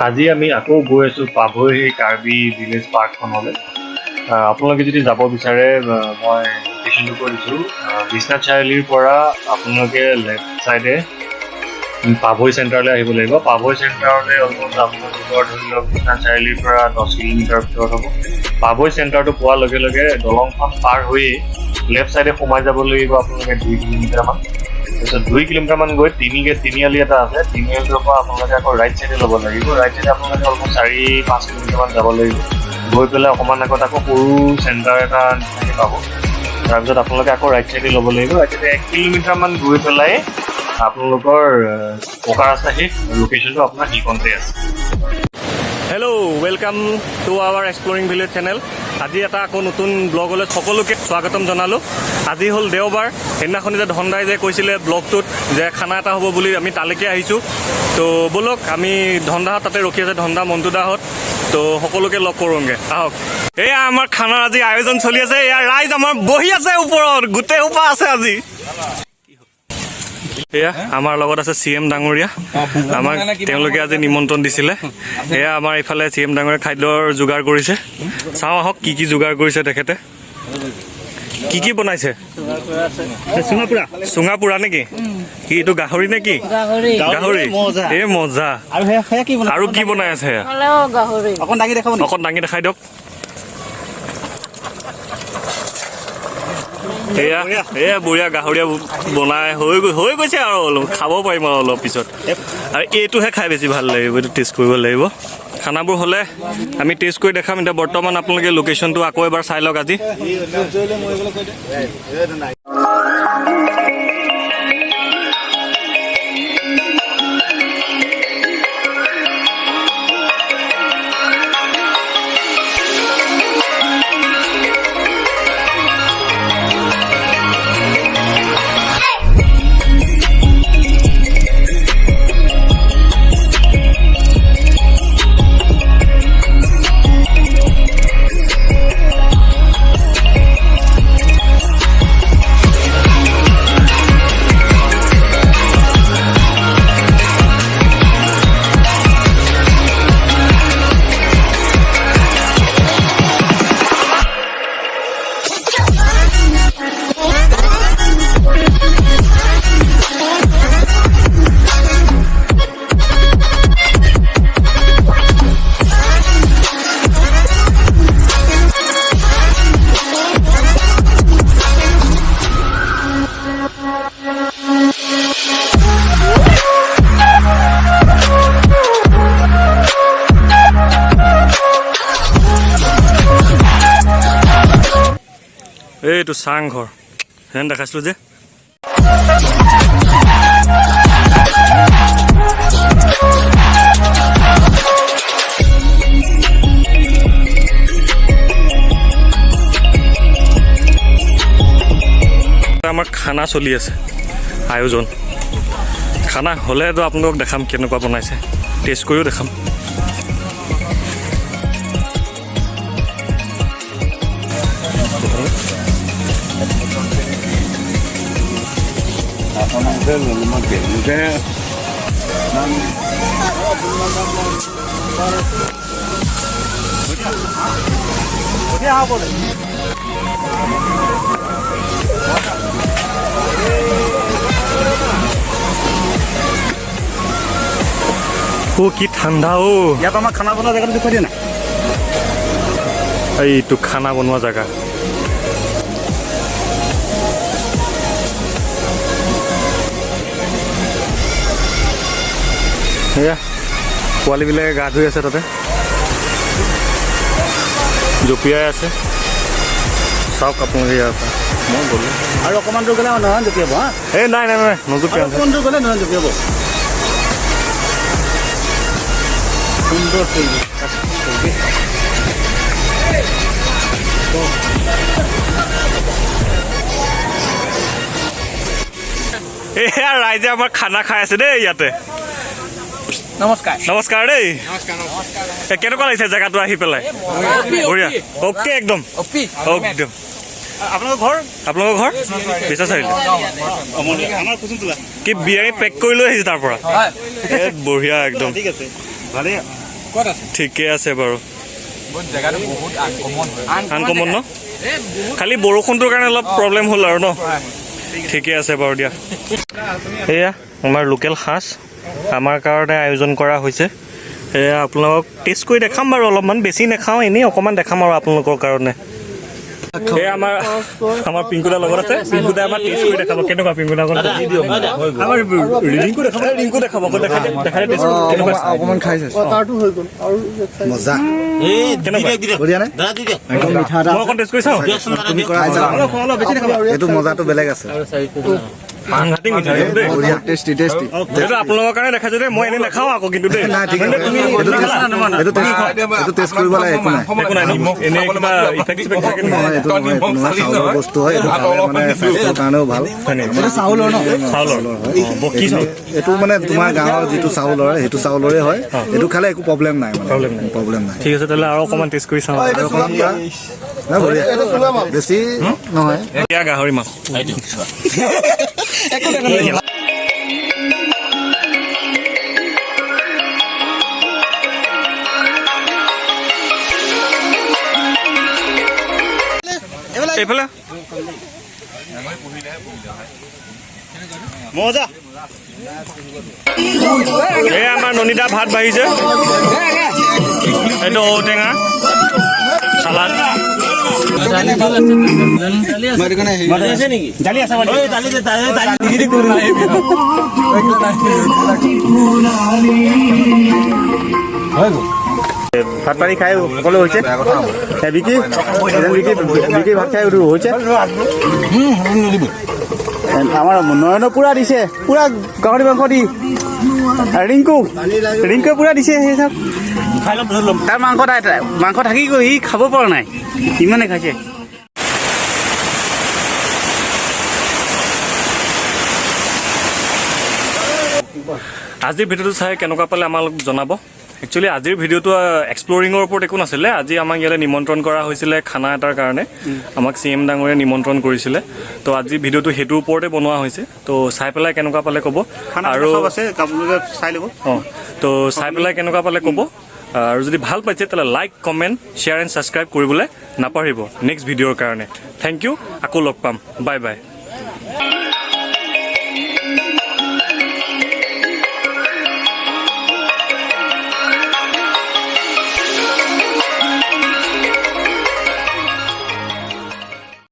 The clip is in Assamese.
আজি আমি আকৌ গৈ আছোঁ পাভৈ কাৰ্বি ভিলেজ পাৰ্কখনলৈ। আপোনালোকে যদি যাব বিচাৰে মই লোকেশ্যনটো কৈ দিছোঁ। বিশ্বনাথ চাৰিআলিৰ পৰা আপোনালোকে লেফ্ট ছাইডে পাভৈ চেণ্টাৰলৈ আহিব লাগিব। পাভৈ চেণ্টাৰলৈ অলমষ্ট আপোনালোকৰ ধৰি লওক বিশ্বনাথ চাৰিআলিৰ পৰা 10 কিলোমিটাৰ ভিতৰত হ'ব। পাভৈ চেণ্টাৰটো পোৱাৰ লগে লগে দলংখন পাৰ হৈয়ে লেফ্ট ছাইডে সোমাই যাব লাগিব আপোনালোকে 2 কিলোমিটাৰমান। তাৰপিছত 2 কিলোমিটাৰমান গৈ তিনিআলি এটা আছে। তিনিআলিটোৰ পৰা আপোনালোকে আকৌ ৰাইট ছাইডে ল'ব লাগিব। ৰাইট ছাইডে আপোনালোকে অলমষ্ট 4-5 কিলোমিটাৰমান যাব লাগিব। গৈ পেলাই অকণমান আগত আকৌ সৰু চেণ্টাৰ এটা নিচিনাকৈ পাব। তাৰপিছত আপোনালোকে আকৌ ৰাইট ছাইডে ল'ব লাগিব। ৰাইট ছাইডে 1 কিলোমিটাৰমান গৈ পেলাই আপোনালোকৰ পকা ৰাস্তা শেষ। লোকেশ্যনটো আপোনাৰ সেইখনতে আছে। Hello', welcome to our exploring village channel. আজি এটা আকৌ নতুন ব্লগলৈ সকলোকে স্বাগতম জনালোঁ। আজি হ'ল দেওবাৰ। সেইদিনাখনি যে ধনদাই যে কৈছিলে ব্লগটোত যে খানা এটা হ'ব বুলি, আমি তালৈকে আহিছোঁ। তো ব'লক, আমি ধনদাহঁত তাতে ৰখি আছে, ধনদা মণ্টুদাহঁত। তো সকলোকে লগ কৰোঁগৈ, আহক। এয়া আমাৰ খানাৰ আজি আয়োজন চলি আছে। এয়া ৰাইজ আমাৰ বহি আছে ওপৰত, গোটেই সোপা আছে আজি। এয়া আমাৰ লগত আছে CM ডাঙৰীয়া। আমাক তেওঁলোকে আজি নিমন্ত্ৰণ দিছিলে। এয়া আমাৰ ইফালে CM ডাঙৰীয়া খাদ্যৰ যোগাৰ কৰিছে। চাওঁ আহক কি কি যোগাৰ কৰিছে তেখেতে। কি বনাইছে? চুঙা পুৰা নেকি? কি এইটো গাহৰি নে কি? গাহৰি। এই মজা। আৰু কি বনাই আছে? অকণ দাঙি দেখাই দিয়ক। এয়া বঢ়িয়া গাহৰিয়া বনাই হৈ গৈছে আৰু অলপ খাব পাৰিম আৰু অলপ পিছত। আৰু এইটোহে খাই বেছি ভাল লাগিব, এইটো টেষ্ট কৰিব লাগিব। খানাবোৰ হ'লে আমি টেষ্ট কৰি দেখাম। এতিয়া বৰ্তমান আপোনালোকে লোকেশ্যনটো আকৌ এবাৰ চাই লওক আজি। এইটো চাংঘৰ হেন দেখাইছিলোঁ যে। আমাৰ খানা চলি আছে, আয়োজন। খানা হ'লেতো আপোনালোকক দেখাম কেনেকুৱা বনাইছে, টেষ্ট কৰিও দেখাম। কি ঠাণ্ডা ইয়াত আমাৰ খানা বনোৱা জেগাটো দেখুৱাই দিয়া না। এইটো খানা বনোৱা জেগা। সেয়া পোৱালীবিলাকে গা ধুই আছে, তাতে জঁপিয়াই আছে। চাওক আপোনালোকে ইয়াৰ পৰা। মই গ'লোঁ আৰু অকণমান দূৰ গ'লে নহয় জঁপিয়াব। এই নাই নজঁপিয়াব। অকণমান দূৰ গ'লে নহয় জঁপিয়াব। সুন্দৰ এয়া ৰাইজে আমাৰ খানা খাই আছে দেই ইয়াতে। নমস্কাৰ দেই। কেনেকুৱা লাগিছে জেগাটো আহি পেলাই? বঢ়িয়া, অ'কে একদম একদম। আপোনালোকৰ ঘৰ বিশ্বনাথ চাৰিআলি। কি বিৰিয়ানী পেক কৰি লৈ আহিছে তাৰ পৰা? বঢ়িয়া একদম। ঠিকে আছে বাৰু জেগাটো বহুত আনকমন ন খালি বৰষুণটোৰ কাৰণে অলপ প্ৰব্লেম হ'ল আৰু ন ঠিকে আছে বাৰু দিয়া এয়া আমাৰ লোকেল সাজ আমাৰ কাৰণে আয়োজন কৰা হৈছে এয়া আপোনালোকক টেষ্ট কৰি দেখাম বাৰু অলপমান বেছি নাখাওঁ এনেই অকণমান দেখাম আৰু আপোনালোকৰ কাৰণে এয়া আমাৰ পিংকুদাৰ লগত আছে পিংকুদাই আমাৰ টেষ্ট কৰি দেখাব কেনেকুৱা পিংকুদা আমাৰ ৰিংকু দেখাব অকমান খাইছে মজা মই অকণ টেষ্ট কৰি চাওঁ এইটো মজাটো বেলেগ আছে এইটো আপোনালোকৰ কাৰণে দেখাইছো দেই মই এনেই নাখাওঁ আকৌ কিন্তু দেই এইটো টেষ্ট কৰিব লাগে একো নাই একো নাই এনেই কিবা ইফেক্ট থাকে চাউলৰ বস্তু হয় এইটো মানে স্বাস্থ্যৰ কাৰণেও ভাল চাউলৰ কি চাউল এইটো মানে তোমাৰ গাঁৱৰ যিটো চাউল হয় সেইটো চাউলৰে হয় এইটো খালে একো প্ৰব্লেম নাই মানে প্ৰব্লেম নাই ঠিক আছে তেতিয়াহ'লে আৰু অকণমান টেষ্ট কৰি চাওঁ বেছি নহয় এয়া গাহৰি মাছ এইফালে মজা এই আমাৰ ননিদা ভাত বাঢ়িছে এইটো ঔটেঙা চালাড ভাত পানী খাই সকলো হৈছে বিকি ভাত খাই হৈছে আমাৰ নয়নো পুৰা দিছে পুৰা গাহৰি মাংস দি ৰিংকুৱে পুৰা দিছে সেই চব তাৰ মাংস থাকি গৈ সি খাব পৰা নাই ইমানে খাইছে আজিৰ ভিডিঅ'টো চাই কেনেকুৱা পালে আমাক জনাব একচুৱেলি আজিৰ ভিডিঅ'টো এক্সপ্ল'ৰিঙৰ ওপৰত একো নাছিলে আজি আমাক ইয়ালৈ নিমন্ত্ৰণ কৰা হৈছিলে খানা এটাৰ কাৰণে আমাক CM ডাঙৰীয়ে নিমন্ত্ৰণ কৰিছিলে তো আজি ভিডিঅ'টো সেইটোৰ ওপৰতে বনোৱা হৈছে তো চাই পেলাই কেনেকুৱা পালে ক'ব আৰু চাই ল'ব তো চাই পেলাই কেনেকুৱা পালে ক'ব আৰু যদি ভাল পাইছে তেতিয়াহ'লে like comment share and subscribe কৰিবলৈ নাপাহৰিব নেক্সট ভিডিঅ'ৰ কাৰণে থেংক ইউ আকৌ লগ পাম বাই বাই